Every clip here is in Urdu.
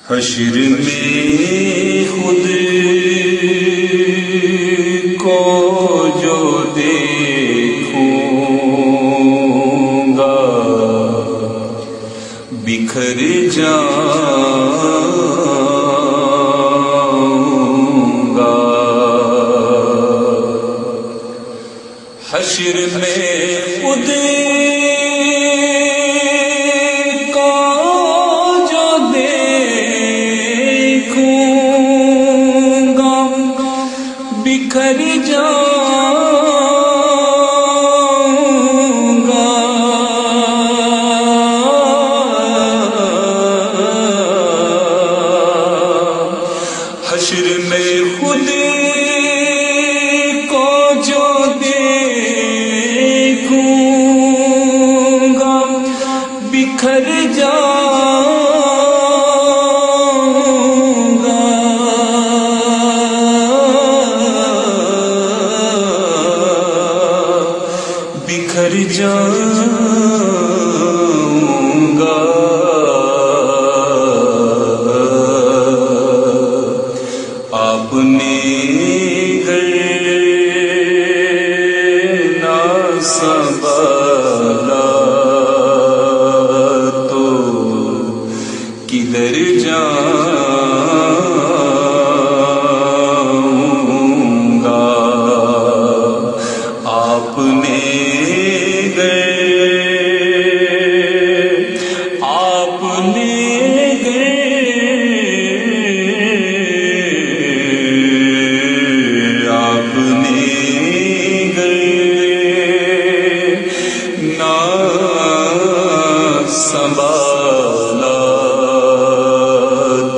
حشر میں خود کو جو دیکھوں گا بکھر جاؤں گا. حشر میں خود بکھر جاؤں گا. حشر میں خود کو جو دیکھوں گا بکھر جاؤں گا. بکھر جاؤں گا. آپ نے گر نہ سنبھالا تو کدھر جاؤں گا. آپ نے سنبھالا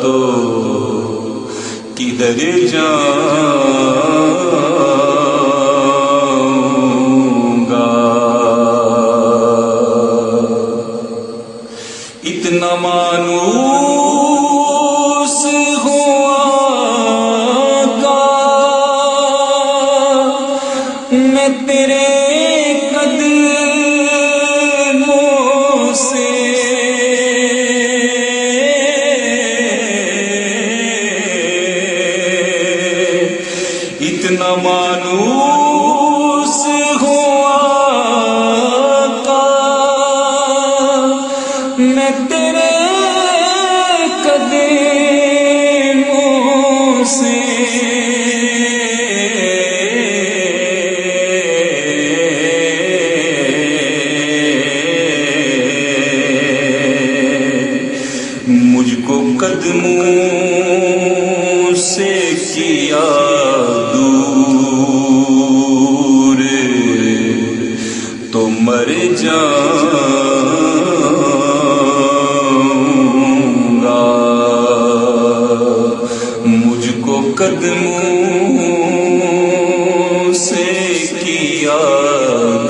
تو کدھر جاؤں گا. اتنا مانوس ہوا کا میں تیرے اتنا مانوس ہوا کا میں تیرے قدموں سے مجھ کو قدموں سے کیا دور تو مر جاؤں گا. مجھ کو قدموں سے کیا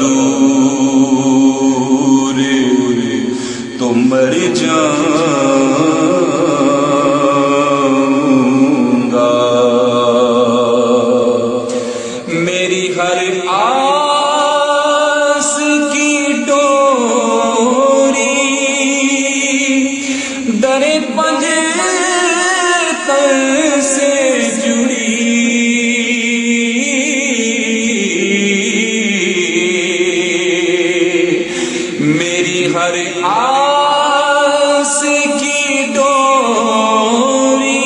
دور تو مر جاؤں گا. میری ہر آس کی ڈوری در پنجتن سے جڑی. میری ہر آس کی ڈوری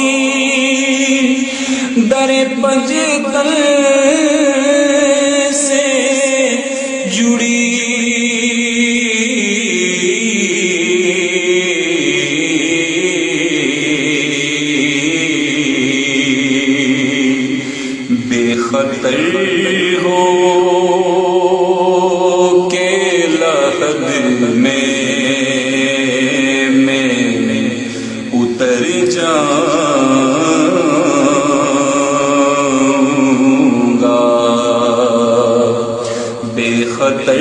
در پنجتن سے جڑی. بے خطر ہو کے لحد میں اتر جاؤں گا. بے خطر